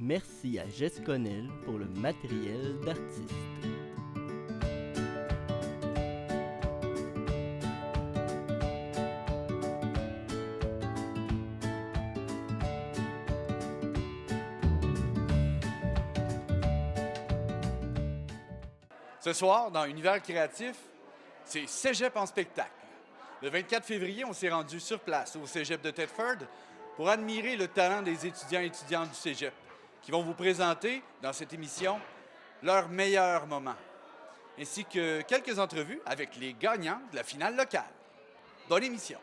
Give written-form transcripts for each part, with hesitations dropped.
Merci à Jess Connell pour le matériel d'artiste. Ce soir, dans Univers créatif, c'est Cégep en spectacle. Le 24 février, on s'est rendu sur place au Cégep de Thetford pour admirer le talent des étudiants et étudiantes du Cégep qui vont vous présenter, dans cette émission, leurs meilleurs moments, ainsi que quelques entrevues avec les gagnants de la finale locale. Bonne émission!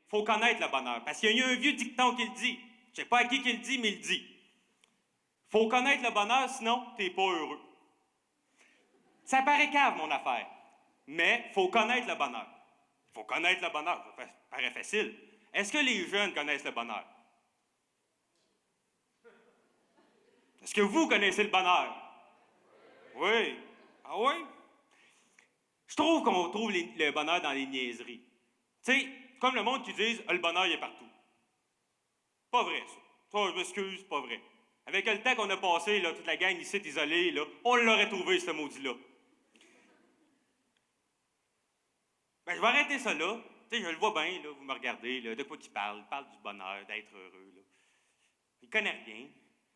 Faut connaître le bonheur, parce qu'il y a un vieux dicton qui le dit. Je sais pas à qui le dit, mais il le dit. Faut connaître le bonheur, sinon t'es pas heureux. Ça paraît cave, mon affaire. Mais faut connaître le bonheur. Faut connaître le bonheur, ça paraît facile. Est-ce que les jeunes connaissent le bonheur? Est-ce que vous connaissez le bonheur? Oui. Ah oui? Je trouve qu'on trouve le bonheur dans les niaiseries. Tu sais, comme le monde qui dit « le bonheur, il est partout ». Pas vrai, ça. Ça, je m'excuse, pas vrai. Avec le temps qu'on a passé, là, toute la gang ici isolée, là, on l'aurait trouvé, ce maudit-là. Ben, je vais arrêter ça là. Tu sais, je le vois bien, là, vous me regardez, là, de quoi il parle du bonheur, d'être heureux, là. Il connaît rien.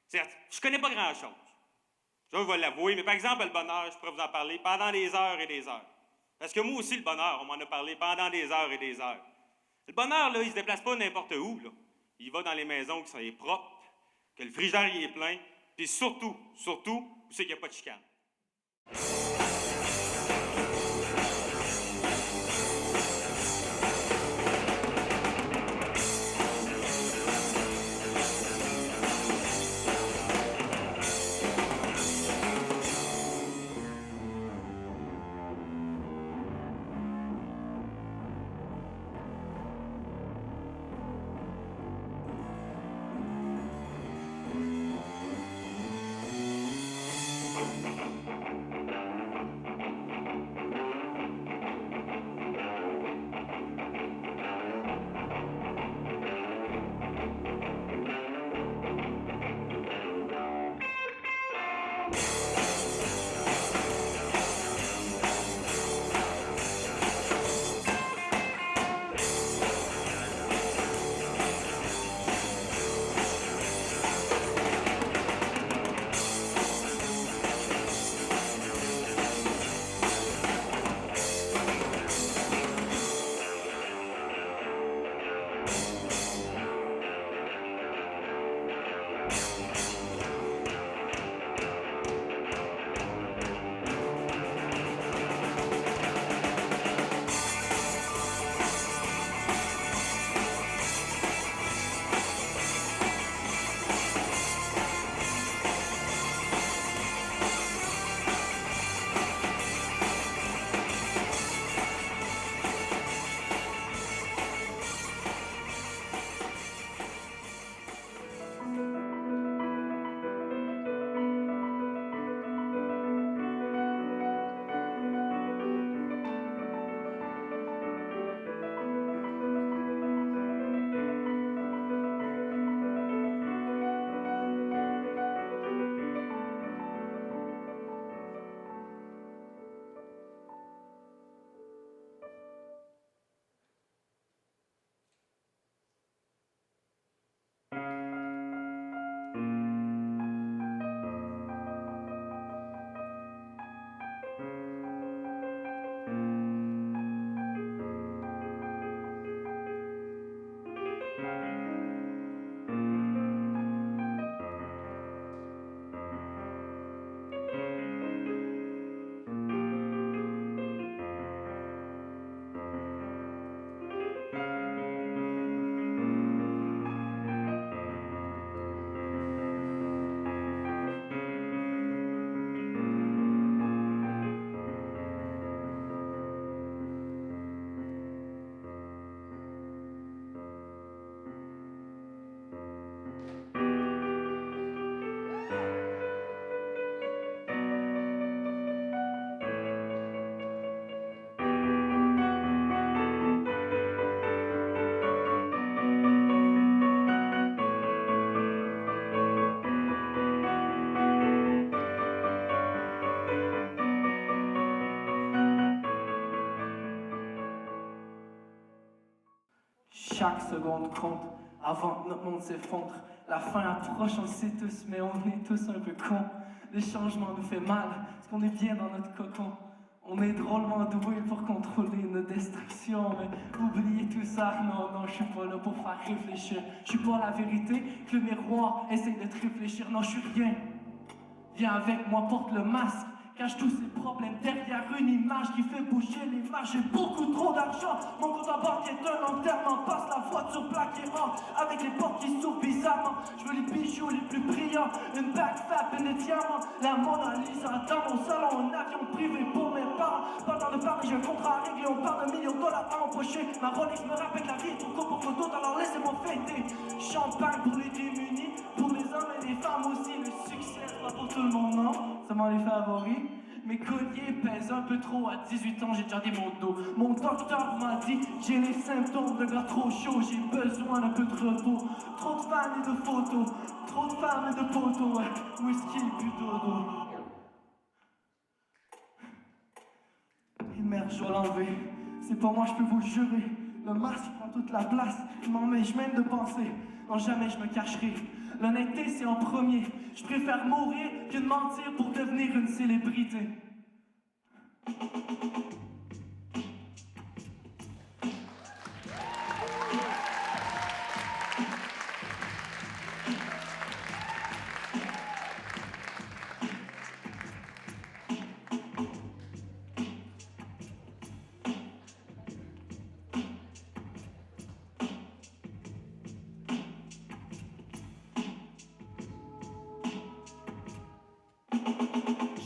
Certes, je connais pas grand-chose. Ça, je vais l'avouer, mais par exemple, le bonheur, je pourrais vous en parler pendant des heures et des heures. Parce que moi aussi, le bonheur, on m'en a parlé pendant des heures et des heures. Le bonheur, là, il se déplace pas n'importe où, là. Il va dans les maisons qui sont propres, que le frigidaire il est plein, puis surtout, où c'est qu'il n'y a pas de chicane. chaque seconde compte avant que notre monde s'effondre. La fin approche, on le sait tous, mais on est tous un peu cons. Le changement nous fait mal, parce qu'on est bien dans notre cocon. On est drôlement doués pour contrôler nos destructions, mais oubliez tout ça, non, je suis pas là pour faire réfléchir. Je suis pas la vérité, que le miroir essaye de te réfléchir, non, je suis rien. Viens avec moi, porte le masque, cache tous ces problèmes derrière une image qui fait bouger les marches. J'ai beaucoup trop d'argent, mon compte en banque est un enterrement. Passe la voiture plaquée or, avec les portes qui s'ouvrent bizarrement. Je veux les bijoux les plus brillants, une bague fat, une diamant. La Mona Lisa dans mon salon, un avion privé pour mes parents. Pendant de parler, j'ai un contrat à régler, on parle de millions de dollars à empocher. Ma Rolex me rappelle que la vie est trop courte pour que d'autres, alors laissez-moi fêter. Champagne pour les démunis, pour les hommes et les femmes aussi. Le succès, c'est pas pour tout le monde, non? Seulement les favoris. Mes colliers pèsent un peu trop, à 18 ans j'ai déjà des maux de dos. Mon docteur m'a dit j'ai les symptômes de gars trop chaud, j'ai besoin d'un peu de repos. Trop de fans et de photos, trop de femmes et de poteaux, ouais. Whisky et plus dodo. Et merde, je dois l'enlever, c'est pas moi, je peux vous le jurer. Le masque prend toute la place, il m'empêche même de penser. Non, jamais je me cacherai. L'honnêteté, c'est en premier. Je préfère mourir que de mentir pour devenir une célébrité.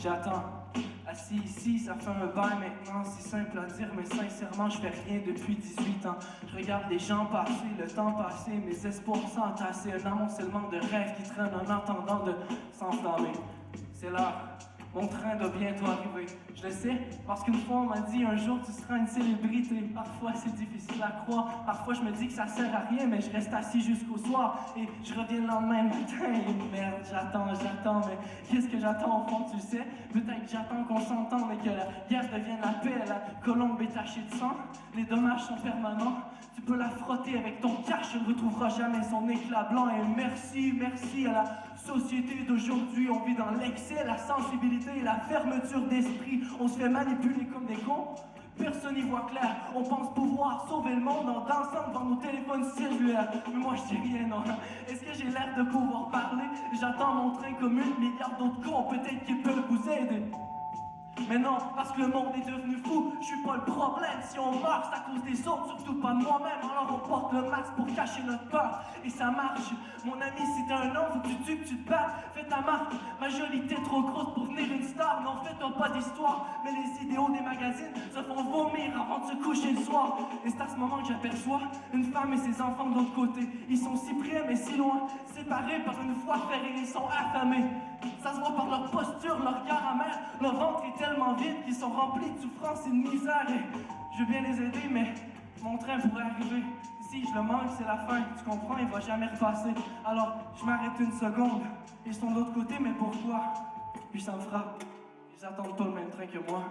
J'attends, assis ici, ça fait un bail maintenant, c'est simple à dire, mais sincèrement, je fais rien depuis 18 ans. Je regarde les gens passer, le temps passer, mes espoirs s'entasser, un amoncellement de rêves qui traînent en attendant de s'enflammer. C'est l'heure, mon train doit bientôt arriver. Je le sais, parce qu'une fois on m'a dit un jour tu seras une célébrité. Parfois c'est difficile à croire, parfois je me dis que ça sert à rien, mais je reste assis jusqu'au soir et je reviens le lendemain matin et merde, j'attends, mais qu'est-ce que j'attends au fond, tu sais? Peut-être que j'attends qu'on s'entende et que la guerre devienne la paix, la colombe est tachée de sang, les dommages sont permanents. Tu peux la frotter avec ton cash, elle ne retrouvera jamais son éclat blanc. Et merci à la société d'aujourd'hui. On vit dans l'excès, la sensibilité et la fermeture d'esprit. On se fait manipuler comme des cons. Personne n'y voit clair. On pense pouvoir sauver le monde en dansant devant nos téléphones cellulaires. Mais moi je dis rien, non. Est-ce que j'ai l'air de pouvoir parler? J'attends mon train comme 1 milliard d'autres cons. Peut-être qu'ils peuvent vous aider. Mais non, parce que le monde est devenu fou, je suis pas le problème. Si on meurt, c'est à cause des autres, surtout pas de moi-même. Alors on porte le masque pour cacher notre peur, et ça marche. Mon ami, si t'es un homme, faut que tu tues, que tu te battes. Fais ta marque, majorité trop grosse pour venir une star. N'en fais-toi pas d'histoire, mais les idéaux des magazines se font vomir avant de se coucher le soir. Et c'est à ce moment que j'aperçois une femme et ses enfants de l'autre côté. Ils sont si près mais si loin, séparés par une foi ferrée, ils sont affamés. Ça se voit par leur posture, leur regard amer, leur ventre est tellement vide qu'ils sont remplis de souffrance et de misère. Et je veux bien les aider, mais mon train pourrait arriver. Si je le manque, c'est la fin, tu comprends, il va jamais repasser. Alors, je m'arrête une seconde. Ils sont de l'autre côté, mais pourquoi? Puis ça me frappe. Ils attendent pas le même train que moi.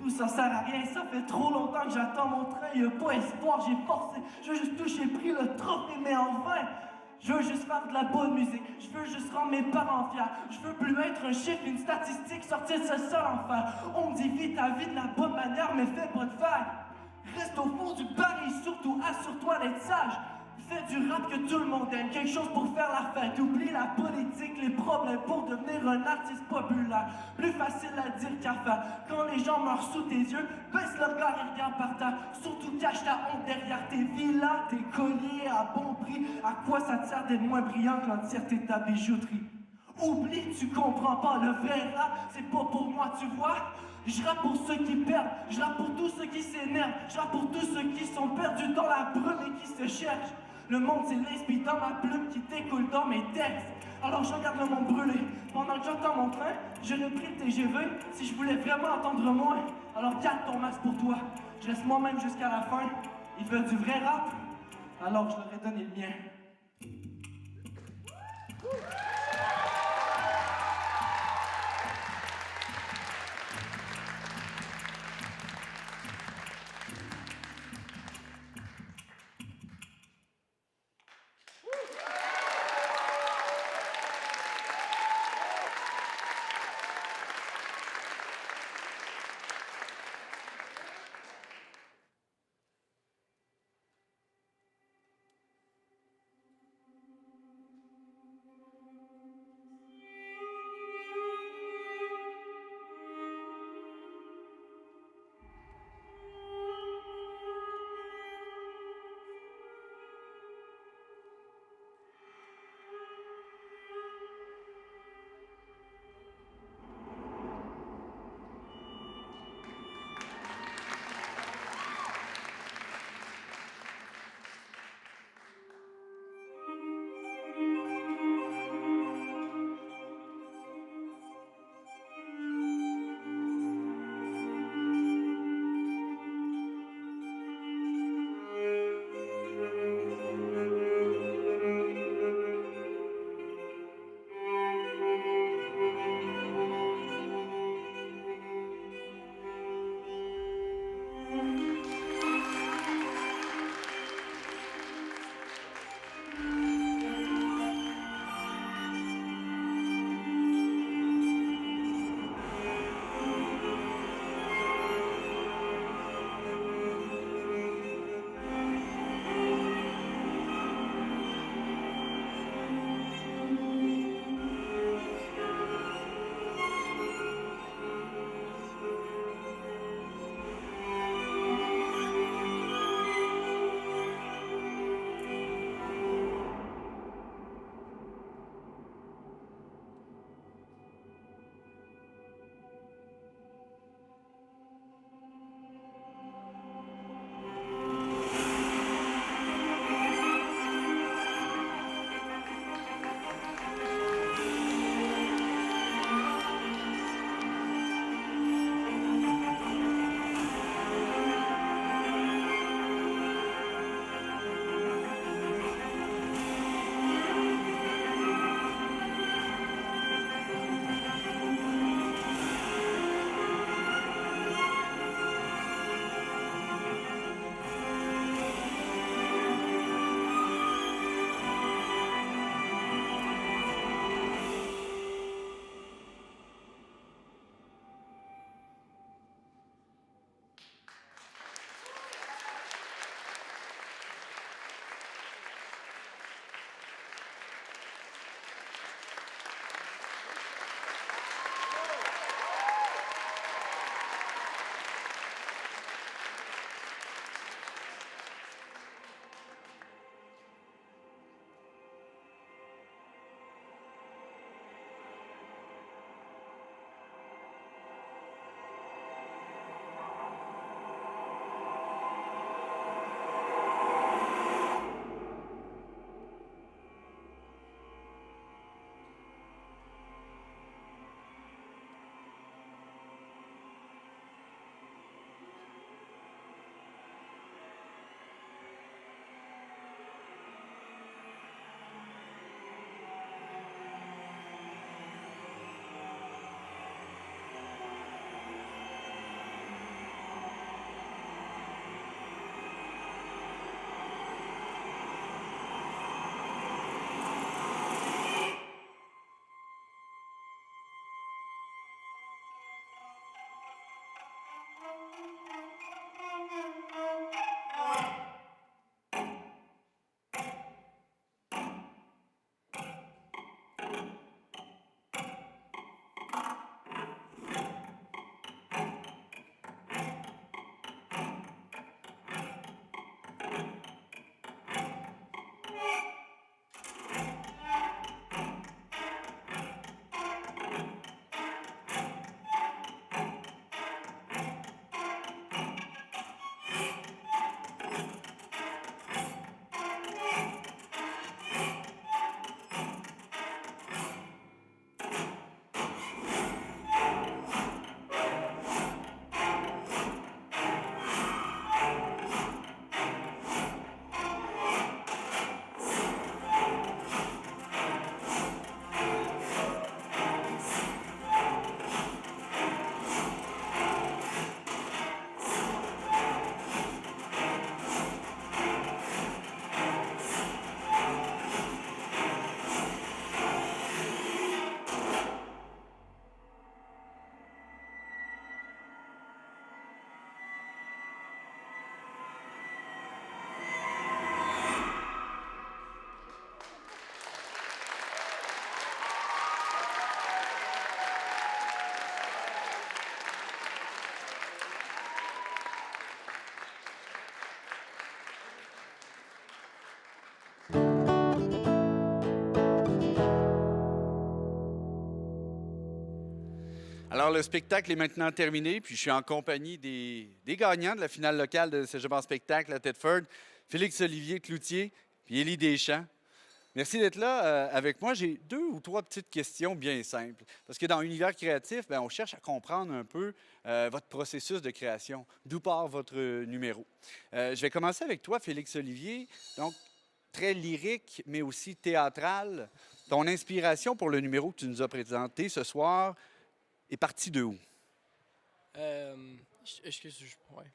Tout ça sert à rien, ça fait trop longtemps que j'attends mon train, il n'y a pas espoir, j'ai forcé. Je veux juste toucher le prix, le trophée, mais en vain. Je veux juste faire de la bonne musique, je veux juste rendre mes parents fiers. Je veux plus être un chiffre, une statistique, sortir de ce seul enfer. On me dit vis ta vie de la bonne manière, mais fais pas de vagues. Reste au fond du baril, surtout assure-toi d'être sage. Fais du rap que tout le monde aime, quelque chose pour faire la fête. Oublie la politique, les problèmes pour devenir un artiste populaire. Plus facile à dire qu'à faire. Quand les gens meurent sous tes yeux, baisse le regard et regarde par terre. Surtout cache ta honte derrière tes villas, tes colliers à bon prix. À quoi ça te sert d'être moins brillant que l'entièreté de ta bijouterie? Oublie, tu comprends pas, le vrai rap, c'est pas pour moi, tu vois? Je rappe pour ceux qui perdent, je rappe pour tous ceux qui s'énervent, je rappe pour tous ceux qui sont perdus dans la brume et qui se cherchent. Le monde c'est l'inspire dans ma plume qui découle dans mes textes. Alors je regarde le monde brûler. Pendant que j'entends mon train, je repris le TGV. Si je voulais vraiment entendre moins, alors garde ton masque pour toi. Je reste moi-même jusqu'à la fin. Ils veulent du vrai rap, alors je leur ai donné le mien. Alors, le spectacle est maintenant terminé, puis je suis en compagnie des gagnants de la finale locale de Cégep en spectacle à Thetford, Félix-Olivier Cloutier puis Élie Deschamps. Merci d'être là avec moi. J'ai 2 ou 3 petites questions bien simples. Parce que dans l'univers créatif, on cherche à comprendre un peu votre processus de création. D'où part votre numéro? Je vais commencer avec toi, Félix-Olivier. Donc, très lyrique, mais aussi théâtral. Ton inspiration pour le numéro que tu nous as présenté ce soir est partie de où? Ouais.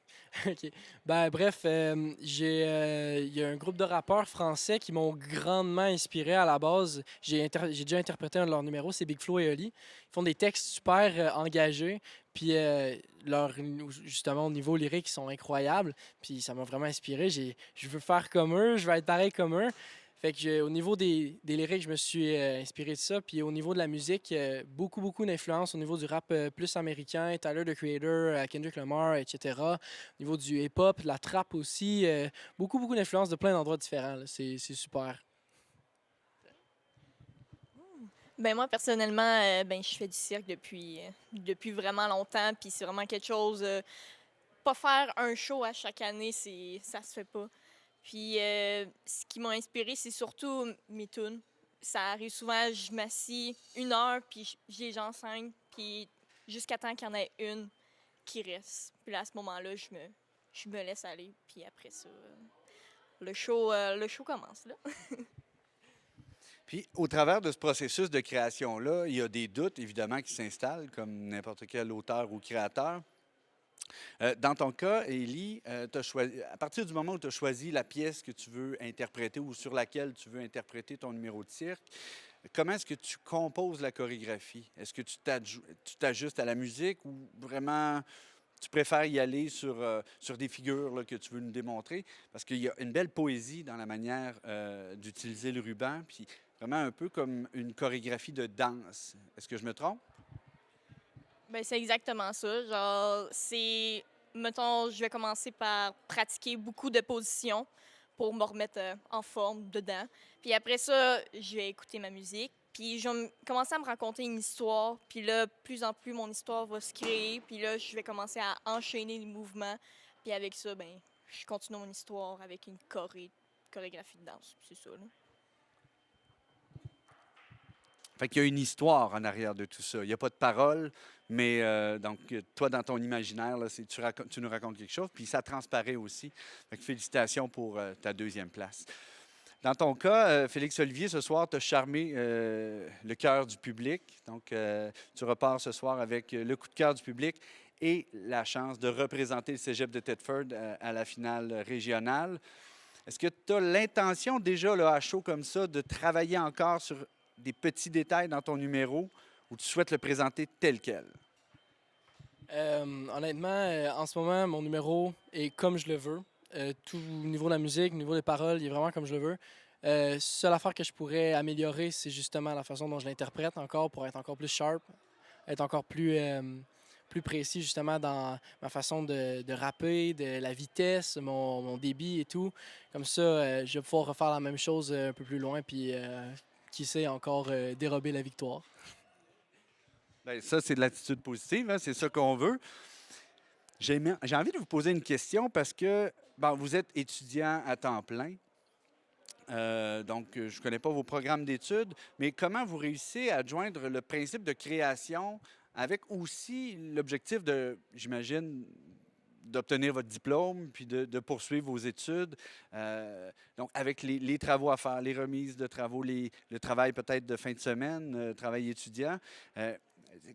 OK. Ben, bref, il y a un groupe de rappeurs français qui m'ont grandement inspiré à la base. J'ai déjà interprété un de leurs numéros, c'est Big Flo et Oli. Ils font des textes super engagés, puis justement, au niveau lyrique, ils sont incroyables. Puis ça m'a vraiment inspiré. Je veux faire comme eux, je veux être pareil comme eux. Fait que au niveau des lyriques, je me suis inspiré de ça. Puis au niveau de la musique, beaucoup d'influence au niveau du rap plus américain, Tyler, the Creator, Kendrick Lamar, etc. Au niveau du hip-hop, de la trap aussi, beaucoup d'influence de plein d'endroits différents, là. C'est super. Ben moi, personnellement, je fais du cirque depuis vraiment longtemps. Puis c'est vraiment quelque chose... pas faire un show à chaque année, ça se fait pas. Puis, ce qui m'a inspiré, c'est surtout mes tunes. Ça arrive souvent, je m'assis 1 heure, puis j'ai genre 5, puis jusqu'à temps qu'il y en ait une qui reste. Puis là, à ce moment-là, je me laisse aller, puis après ça, le show commence, là. Puis, au travers de ce processus de création-là, il y a des doutes, évidemment, qui s'installent, comme n'importe quel auteur ou créateur. Dans ton cas, Élie, à partir du moment où tu as choisi la pièce que tu veux interpréter ou sur laquelle tu veux interpréter ton numéro de cirque, comment est-ce que tu composes la chorégraphie? Est-ce que tu t'ajustes à la musique ou vraiment tu préfères y aller sur des figures là, que tu veux nous démontrer? Parce qu'il y a une belle poésie dans la manière d'utiliser le ruban, puis vraiment un peu comme une chorégraphie de danse. Est-ce que je me trompe? Ben c'est exactement ça. Genre, mettons, je vais commencer par pratiquer beaucoup de positions pour me remettre en forme dedans. Puis après ça, je vais écouter ma musique. Puis je vais commencer à me raconter une histoire. Puis là, plus en plus, mon histoire va se créer. Puis là, je vais commencer à enchaîner les mouvements. Puis avec ça, je continue mon histoire avec une chorégraphie de danse. C'est ça, là. Fait qu'il y a une histoire en arrière de tout ça. Il n'y a pas de parole, mais donc, toi, dans ton imaginaire, là, tu nous racontes quelque chose, puis ça transparaît aussi. Fait que félicitations pour ta 2e place. Dans ton cas, Félix-Olivier, ce soir, tu as charmé le cœur du public. Donc, tu repars ce soir avec le coup de cœur du public et la chance de représenter le Cégep de Thetford à la finale régionale. Est-ce que tu as l'intention déjà, là, à chaud comme ça, de travailler encore sur des petits détails dans ton numéro ou tu souhaites le présenter tel quel? Honnêtement, en ce moment, mon numéro est comme je le veux. Tout au niveau de la musique, au niveau des paroles, il est vraiment comme je le veux. Seule affaire que je pourrais améliorer, c'est justement la façon dont je l'interprète encore pour être encore plus sharp, être encore plus précis justement dans ma façon de rapper, de la vitesse, mon débit et tout. Comme ça, je vais pouvoir refaire la même chose un peu plus loin, puis qui sait encore dérober la victoire. Bien, ça, c'est de l'attitude positive, hein? C'est ça qu'on veut. J'ai envie de vous poser une question parce que vous êtes étudiant à temps plein. Donc, je ne connais pas vos programmes d'études, mais comment vous réussissez à joindre le principe de création avec aussi l'objectif j'imagine, d'obtenir votre diplôme puis de poursuivre vos études. Donc, avec les travaux à faire, les remises de travaux, le travail peut-être de fin de semaine, travail étudiant.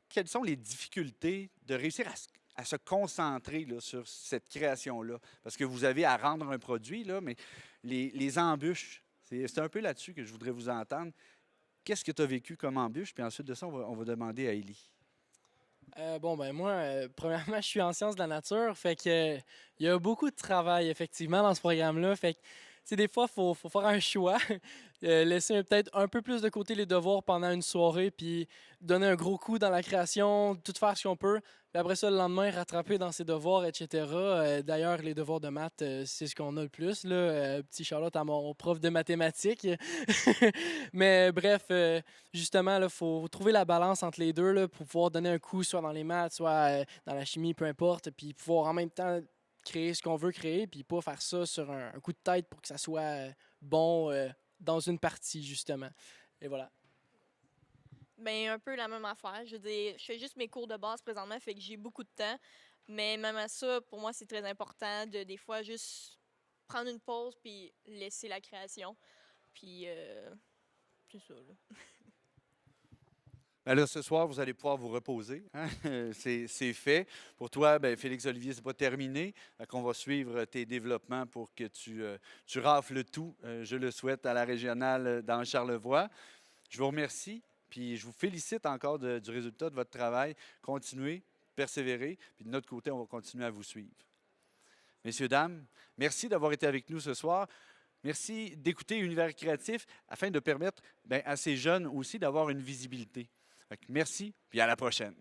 Quelles sont les difficultés de réussir à se concentrer là, sur cette création-là? Parce que vous avez à rendre un produit, là, mais les embûches, c'est un peu là-dessus que je voudrais vous entendre. Qu'est-ce que tu as vécu comme embûche? Puis ensuite de ça, on va demander à Élie. Moi, premièrement, je suis en sciences de la nature, fait que il y a beaucoup de travail, effectivement, dans ce programme-là. Fait que sais, des fois, faut faire un choix. Laisser peut-être un peu plus de côté les devoirs pendant une soirée, puis donner un gros coup dans la création, tout faire ce qu'on peut. Puis après ça, le lendemain, rattraper dans ses devoirs, etc. D'ailleurs, les devoirs de maths, c'est ce qu'on a le plus. Là. Petit Charlotte à mon prof de mathématiques. Mais bref, justement, il faut trouver la balance entre les deux là, pour pouvoir donner un coup, soit dans les maths, soit dans la chimie, peu importe, puis pouvoir en même temps créer ce qu'on veut créer, puis pas faire ça sur un coup de tête pour que ça soit bon dans une partie, justement. Et voilà. Ben, un peu la même affaire. Je veux dire, je fais juste mes cours de base présentement, fait que j'ai beaucoup de temps. Mais même à ça, pour moi, c'est très important de des fois juste prendre une pause puis laisser la création. Puis, c'est ça, là. Ben là, ce soir, vous allez pouvoir vous reposer. Hein? C'est fait. Pour toi, ben, Félix-Olivier, c'est pas terminé. On va suivre tes développements pour que tu rafles tout, je le souhaite, à la régionale dans Charlevoix. Je vous remercie, puis je vous félicite encore du résultat de votre travail. Continuez, persévérez, puis de notre côté, on va continuer à vous suivre. Messieurs, dames, merci d'avoir été avec nous ce soir. Merci d'écouter Univers créatif afin de permettre à ces jeunes aussi d'avoir une visibilité. Fait que merci, puis à la prochaine.